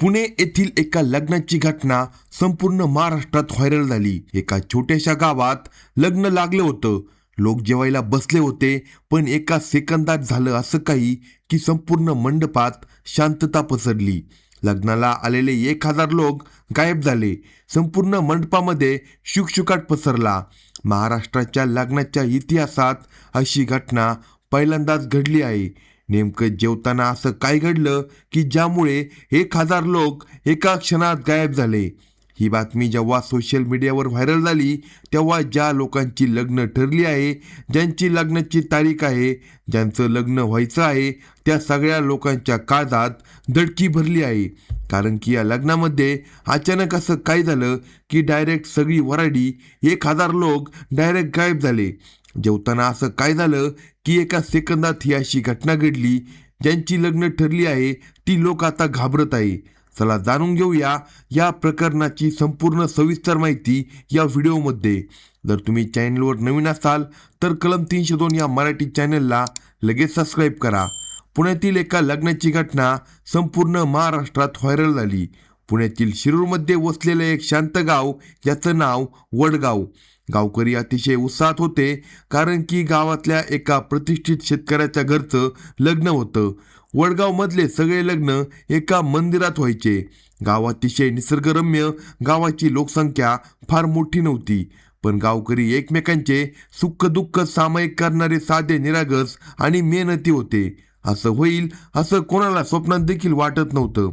पुणे येथील एका लग्नाची घटना संपूर्ण महाराष्ट्रात व्हायरल झाली। एका छोट्याशा गावात लग्न लागलं होतं। लोक जेवायला बसले होते, पण एका सेकंदात झालं असं काही की संपूर्ण मंडपात शांतता पसरली। लग्नाला आलेले 1000 लोक गायब झाले। संपूर्ण मंडपामध्ये शुकशुकाट पसरला। महाराष्ट्राच्या लग्नाच्या इतिहासात अशी घटना पहिल्यांदाच घडली आहे। नेमकं जेवताना असं काय घडलं की ज्यामुळे 1000 लोक एका क्षणात गायब झाले। ही बातमी जेव्हा सोशल मीडियावर व्हायरल झाली तेव्हा ज्या लोकांची लग्न ठरली आहे, ज्यांची लग्नाची तारीख आहे, ज्यांचं लग्न व्हायचं आहे, त्या सगळ्या लोकांच्या काळजात धडकी भरली आहे। कारण की या लग्नामध्ये अचानक असं काय झालं की डायरेक्ट सगळी वराडी 1000 लोक डायरेक्ट गायब झाले। जेवताना असं काय झालं की एका सेकंदात ही अशी घटना घडली। ज्यांची लग्न ठरली आहे ती लोक आता घाबरत आहे। चला जाणून घेऊया या प्रकरणाची संपूर्ण सविस्तर माहिती या व्हिडिओमध्ये। जर तुम्ही चॅनलवर नवीन असाल तर कलम 302 या मराठी चॅनलला लगेच सबस्क्राईब करा। पुण्यातील एका लग्नाची घटना संपूर्ण महाराष्ट्रात व्हायरल झाली। पुण्यातील शिरूरमध्ये वसलेलं एक शांत गाव, याचं नाव वडगाव। गावकरी अतिशय उत्साहात होते, कारण की गावातल्या एका प्रतिष्ठित शेतकऱ्याच्या घरचं लग्न होतं। वडगाव मधले सगळे लग्न एका मंदिरात व्हायचे। गाव अतिशय निसर्गरम्य, गावाची लोकसंख्या फार मोठी नव्हती, पण गावकरी एकमेकांचे सुख दुःख सामायिक करणारे साधे, निरागस आणि मेहनती होते। असं होईल असं कोणाला स्वप्नात देखील वाटत नव्हतं।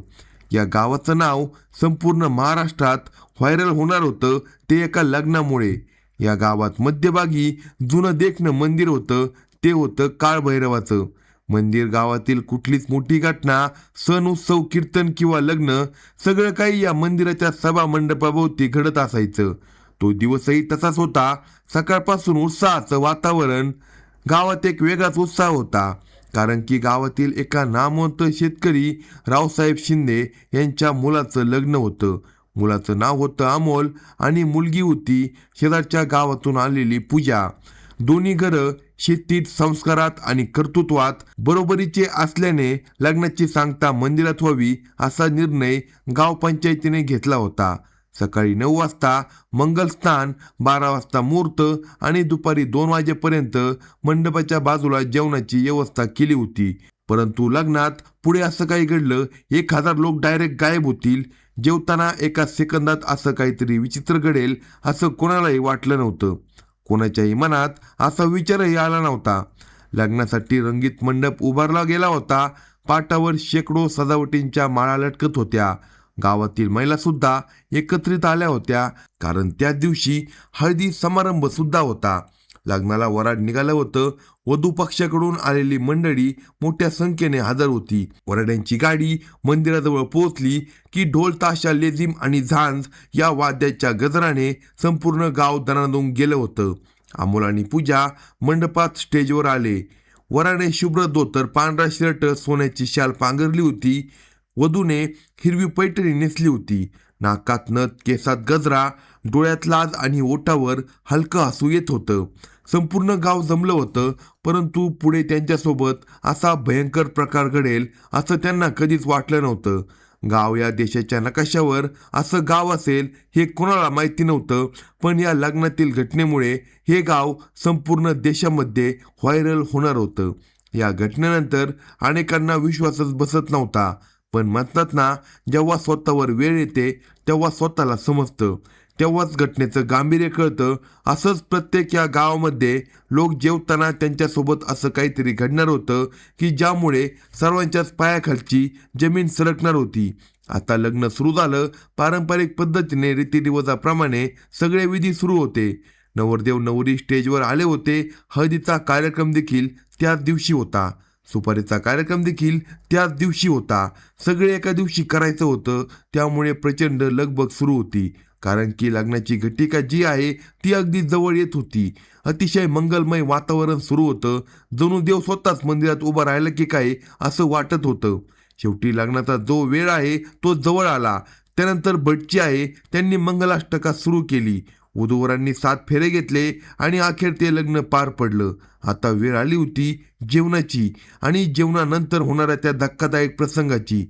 या गावाचं नाव संपूर्ण महाराष्ट्रात व्हायरल होणार होतं ते एका लग्नामुळे। या गावात मध्यभागी जुनं देखणं मंदिर होतं, ते होतं काळभैरवाचं मंदिर। गावातील कुठलीच मोठी घटना, सण, उत्सव, कीर्तन किंवा लग्न, सगळं काही या मंदिराच्या सभा मंडपाभोवती घडत असायचं। तो दिवसही तसाच होता। सकाळपासून उत्साहाचं वातावरण। गावात एक वेगळाच उत्साह होता, कारण की गावातील एका नामवंत शेतकरी रावसाहेब शिंदे यांच्या मुलाचं लग्न होतं। मुलाचं नाव होतं अमोल आणि मुलगी होती शेजारच्या गावातून आलेली पूजा। दोन्ही घरं शेतीत, संस्कारात आणि कर्तृत्वात बरोबरीचे असल्याने लग्नाची सांगता मंदिरात व्हावी असा निर्णय गाव पंचायतीने घेतला होता। सकाळी 9 वाजता मंगलस्नान, 12 वाजता मुहूर्त आणि दुपारी 2 वाजेपर्यंत मंडपाच्या बाजूला जेवणाची व्यवस्था केली होती। परंतु लग्नात पुढे असं काही घडलं, 1000 लोक डायरेक्ट गायब होतील। जेवताना एका सेकंदात असं काहीतरी विचित्र घडेल असं कोणालाही वाटलं नव्हतं। कोणाच्याही मनात असा विचारही आला नव्हता। लग्नासाठी रंगीत मंडप उभारला गेला होता। पाटावर शेकडो सजावटींच्या माळा लटकत होत्या। गावातील महिला सुद्धा एकत्रित आल्या होत्या, कारण त्या दिवशी हळदी समारंभ सुद्धा होता। लग्नाला वराड निघालं होतं। वधू पक्षाकडून आलेली मंडळी मोठ्या संख्येने हजर होती। वराड्यांची गाडी मंदिराजवळ पोहोचली की ढोल, ताशा, लेझीम आणि झांज या वाद्याच्या गजराने संपूर्ण गाव दणाणून गेलं होतं। अमोल आणि पूजा मंडपात स्टेजवर आले। वराने शुभ्र धोतर, पांढरा शर्ट, सोन्याची शाल पांघरली होती। वधूने हिरवी पैठणी नेसली होती। नाकात नथ, केसात गजरा, डोळ्यात लाज आणि ओठावर हलकं हसू येत होतं। संपूर्ण गाव जमलं होतं, परंतु पुढे त्यांच्यासोबत असा भयंकर प्रकार घडेल असं त्यांना कधीच वाटलं नव्हतं। गाव या देशाच्या नकाशावर असं गाव असेल हे कोणाला माहिती नव्हतं, पण या लग्नातील घटनेमुळे हे गाव संपूर्ण देशामध्ये व्हायरल होणार होतं। या घटनेनंतर अनेकांना विश्वासच बसत नव्हता, पण म्हणतात ना, जेव्हा स्वतःवर वेळ येते तेव्हा स्वतःला समजतं, तेव्हाच घटनेचं गांभीर्य कळतं। असंच प्रत्येक या गावामध्ये लोक जेवताना त्यांच्यासोबत असं काहीतरी घडणार होतं की ज्यामुळे सर्वांच्याच पायाखालची जमीन सरकणार होती। आता लग्न सुरू झालं। पारंपरिक पद्धतीने रीतिरिवाजाप्रमाणे सगळे विधी सुरू होते। नवरदेव नवरी स्टेजवर आले होते। हळदीचा कार्यक्रम देखील त्याच दिवशी होता। सुपारीचा कार्यक्रम देखील त्याच दिवशी होता। सगळे एका दिवशी करायचं होतं, त्यामुळे प्रचंड लगबग सुरू होती। कारण की लग्नाची घटिका जी आहे ती अगदी जवळ येत होती। अतिशय मंगलमय वातावरण सुरू होतं। जणू देव स्वतःच मंदिरात उभा राहिला की काय असं वाटत होतं। शेवटी लग्नाचा जो वेळ आहे तो जवळ आला। त्यानंतर भटजी आहे त्यांनी मंगलाष्टका सुरू केली। वधूवरांनी 7 फेरे घेतले आणि अखेर ते लग्न पार पडलं। आता वेळ आली होती जेवणाची आणि जेवणानंतर होणाऱ्या त्या धक्कादायक प्रसंगाची।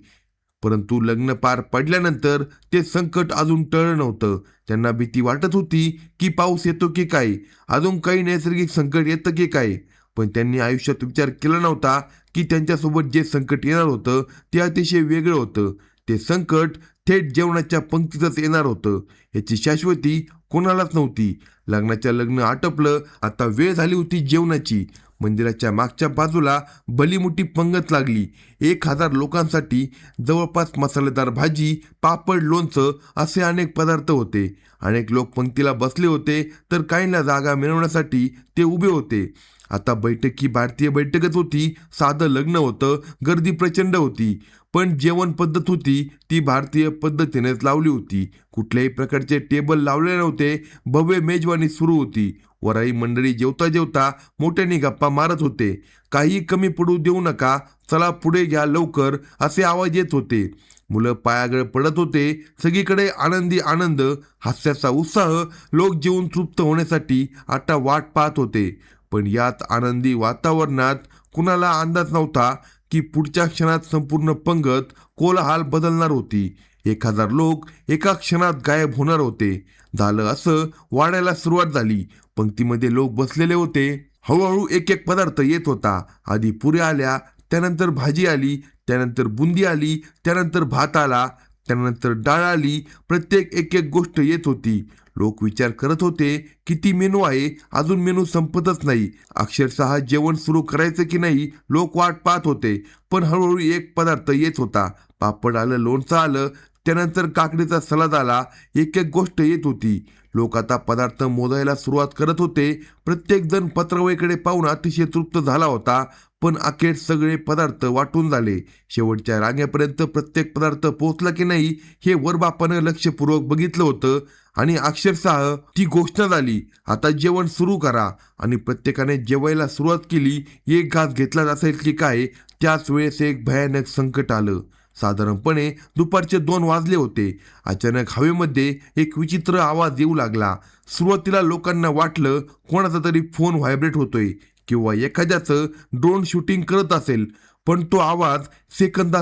परंतु लग्न पार पडल्यानंतर ते संकट अजून टळलं नव्हतं. त्यांना भीती वाटत होती की पाऊस येतो की काय, अजून काही नैसर्गिक संकट येतं की काय. पण त्यांनी आयुष्यात विचार केला नव्हता की त्यांच्यासोबत जे संकट येणार होतं ते अतिशय वेगळं होतं. ते संकट थेट जेवणाच्या पंक्तीतच येणार होतं. याची शाश्वती कोणालाच नव्हती. लग्न आटपलं, आता वेळ झाली होती जेवणाची. मंदिराच्या मागच्या बाजूला भलीमोठी पंगत लागली. 1000 लोकांसाठी जवळपास मसालेदार भाजी, पापड, लोणचं असे अनेक पदार्थ होते. अनेक लोक पंक्तीला बसले होते, तर काहींना जागा मिळवण्यासाठी ते उभे होते. आता बैठक ही भारतीय बैठकच होती. साधं लग्न होतं, गर्दी प्रचंड होती, पण जेवण पद्धत होती ती भारतीय पद्धतीनेच लावली होती. कुठल्याही प्रकारचे टेबल लावले नव्हते. भव्य मेजवानी सुरू होती. वराई मंडळी जेवता जेवता मोठ्याने गप्पा मारत होते. काही कमी पडू देऊ नका, चला पुढे घ्या लवकर, असे आवाज येत होते. मुलं पायागळ पडत होते. सगळीकडे आनंदी आनंद, हास्याचा उत्साह. लोक जेवून तृप्त होण्यासाठी आता वाट पाहत होते. पण यात आनंदी वातावरणात कुणाला अंदाज नव्हता की पुढच्या क्षणात संपूर्ण पंगत कोलाहल बदलणार होती. 1000 लोक एका क्षणात गायब होणार होते. झालं असं, वाढायला सुरुवात झाली. पंक्तीमध्ये लोक बसलेले होते. हळूहळू एक एक पदार्थ येत होता. आधी पुऱ्या आल्या, त्यानंतर भाजी आली, त्यानंतर बुंदी आली, त्यानंतर भात आला, त्यानंतर डाळ आली. प्रत्येक एक एक गोष्ट येत होती. लोक विचार करत होते, किती मेनू आहे, अजून मेनू संपतच नाही. अक्षरशः जेवण सुरू करायचं की नाही लोक वाट पाहत होते. पण हळूहळू एक पदार्थ येत होता. पापड आलं, लोणचं आलं, त्यानंतर काकडीचा सलाद आला. एक एक गोष्ट येत होती. लोक आता पदार्थ मोजायला सुरुवात करत होते. प्रत्येक जण पत्रावळीकडे पाहून अतिशय तृप्त झाला होता. पण अखेर सगळे पदार्थ वाटून झाले. शेवटच्या रांगेपर्यंत प्रत्येक पदार्थ पोहोचला की नाही हे वरबापानं लक्षपूर्वक बघितलं होतं. आणि अक्षरशः ती घोषणा झाली, आता जेवण सुरू करा. आणि प्रत्येकाने जेवायला सुरुवात केली. एक घास घेतला असेल की काय, त्याच वेळेस एक भयानक संकट आलं. साधारणपणे दुपारचे 2 वाजले होते. अचानक हवेमध्ये एक विचित्र आवाज येऊ लागला. सुरुवातीला लोकांना वाटलं कोणाचा तरी फोन व्हायब्रेट होतोय किंवा एखाद्याचं ड्रोन शूटिंग करत असेल. पण तो आवाज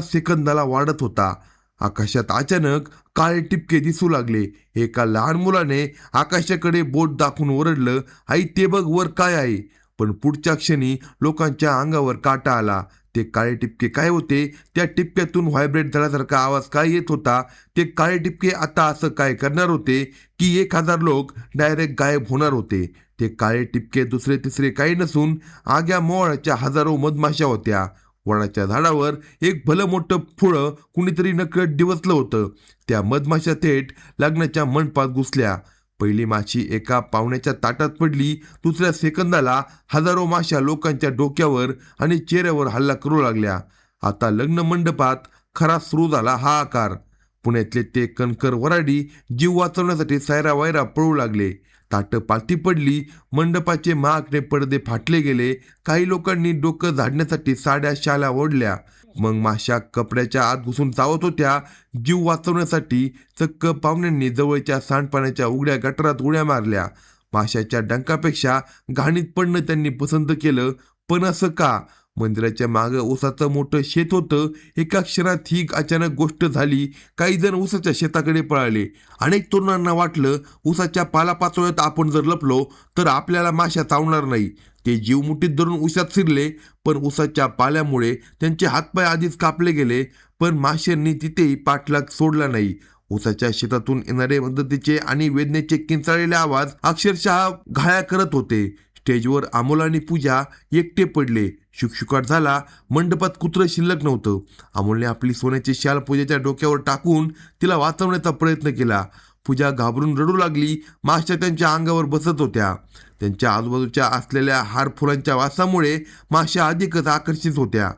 सेकंदाला वाढत होता. आकाशात अचानक काळे टिपके दिसू लागले. एका लहान मुलाने आकाशाकडे बोट दाखवून ओरडलं, आई ते बघ वर काय आहे. पण पुढच्या क्षणी लोकांच्या अंगावर काटा आला. ते काळे टिपके काय होते, त्या टिपक्यातून व्हायब्रेट झाल्यासारखा आवाज काय येत होता. ते काळे टिपके आता असं काय करणार होते की 1000 लोक डायरेक्ट गायब होणार होते. ते काळे टिपके दुसरे तिसरे काही नसून आग्या मोहळाच्या हजारो मधमाशा होत्या. वडाच्या झाडावर एक भलं मोठं फुळं कुणीतरी नकळत डिवचलं होतं. त्या मधमाशा थेट लग्नाच्या मंडपात घुसल्या. पहिली माशी एका पाहुण्याच्या ताटात पडली. दुसऱ्या सेकंदाला हजारो माशा लोकांच्या डोक्यावर आणि चेहऱ्यावर हल्ला करू लागल्या. आता लग्न मंडपात खरा सुरू झाला हाहाकार. पुण्यातले ते कणकर वराडी जीव वाचवण्यासाठी सायरा वायरा पळू लागले. ताटं पालथी पडली. मंडपाचे महागडे पडदे फाटले गेले. काही लोकांनी डोकं झाडण्यासाठी साड्या शाल्या ओढल्या. मग माशा कपड्याच्या आत घुसून चावत होत्या. जीव वाचवण्यासाठी चक्क पाहुण्यांनी जवळच्या सांडपाण्याच्या उघड्या गटारात उड्या मारल्या. माशाच्या डंकापेक्षा घाणीत पडणं त्यांनी पसंत केलं. पण असं का? मंदिराच्या मागं ऊसाचं मोठं शेत होतं. एका क्षणात ही अचानक गोष्ट झाली. काही जण ऊसाच्या शेताकडे पळाले. अनेक तरुणांना वाटलं ऊसाच्या पालापाचोळ्यात आपण जर लपलो तर आपल्याला माशा चावणार नाही. ते जीव मुठीत धरून ऊसात शिरले. पण ऊसाच्या पाल्यामुळे त्यांचे हातपाय आधीच कापले गेले. पण माशांनी तिथेही पाठलाग सोडला नाही. ऊसाच्या शेतातून येणारे मदतीचे आणि वेदनेचे किंचाळलेले आवाज अक्षरशः घाया करत होते. स्टेजवर अमोल आणि पूजा एकटे पडले. शुकशुकाट झाला. मंडपात कुत्रं शिल्लक नव्हतं. अमोलने आपली सोन्याची शाल पूजाच्या डोक्यावर टाकून तिला वाचवण्याचा प्रयत्न केला. पूजा घाबरून रडू लागली. माशा त्यांच्या अंगावर बसत होत्या. त्यांच्या आजूबाजूच्या असलेल्या हार फुलांच्या वासामुळे माशा अधिकच आकर्षित होत्या.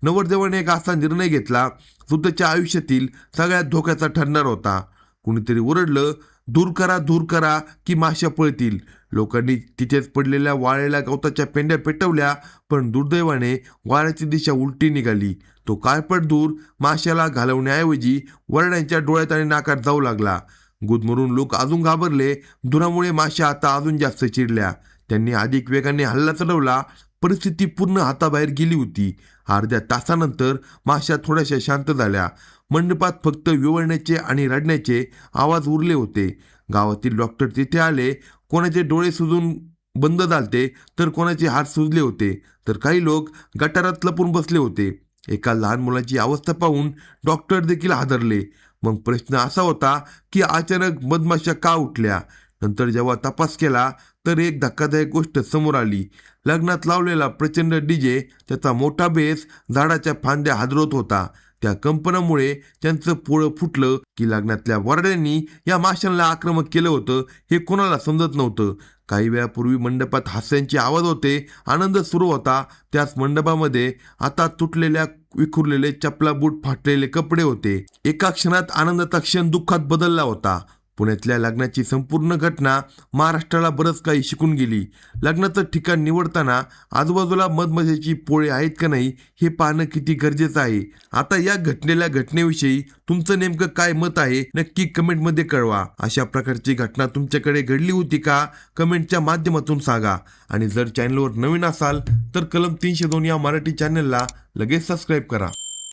नवरदेवाने एक असा निर्णय घेतला जो त्याच्या आयुष्यातील सगळ्यात धोक्याचा ठरणार होता. कुणीतरी ओरडलं, दूर करा की माशा पळतील. लोकांनी तिथेच पडलेल्या वाळलेल्या गवताच्या पेंड्या पेटवल्या. पण दुर्दैवाने वाऱ्याची दिशा उलटी निघाली. तो काळपट धूर माशाला घालवण्याऐवजी वरड्यांच्या डोळ्यात आणि नाकात जाऊ लागला. गुदमरून लोक अजून घाबरले. धुरामुळे माशा आता अजून जास्त चिडल्या. त्यांनी अधिक वेगाने हल्ला चढवला. परिस्थिती पूर्ण हाताबाहेर गेली होती. अर्ध्या तासानंतर माशा थोड्याशा शांत झाल्या. मंडपात फक्त विवळण्याचे आणि रडण्याचे आवाज उरले होते. गावातील डॉक्टर तिथे आले. कोणाचे डोळे सुजून बंद झालते तर कोणाचे हात सुजले होते, तर काही लोक गटारात लपून बसले होते. एका लहान मुलाची अवस्था पाहून डॉक्टर देखील हादरले. मग प्रश्न असा होता की अचानक मधमाशा का उठल्या? नंतर जेव्हा तपास केला तर एक धक्कादायक गोष्ट समोर आली. लग्नात लावलेला प्रचंड डीजे, त्याचा मोठा बेस झाडाच्या फांद्या हादरवत होता. त्या कंपनामुळे त्यांचं पोळं फुटलं की लग्नातल्या वऱ्हाड्यांनी या माशांना आक्रमक केलं होतं हे कोणाला समजत नव्हतं. काही वेळापूर्वी मंडपात हास्यांचे आवाज होते, आनंद सुरू होता. त्याच मंडपामध्ये आता तुटलेल्या विखुरलेले चपला, बूट, फाटलेले कपडे होते. एका क्षणात आनंदाचा क्षण दुःखात बदलला होता. पुण्यातल्या लग्नाची संपूर्ण घटना महाराष्ट्राला बरंच काही शिकून गेली. लग्नाचं ठिकाण निवडताना आजूबाजूला मधमाशाची पोळे आहेत का नाही हे पाहणं किती गरजेचं आहे. आता या घटनेविषयी तुमचं नेमकं काय मत आहे नक्की कमेंटमध्ये कळवा. अशा प्रकारची घटना तुमच्याकडे घडली होती का? कमेंटच्या माध्यमातून सांगा. आणि जर चॅनलवर नवीन असाल तर कलम 302 या मराठी चॅनलला लगेच सबस्क्राईब करा.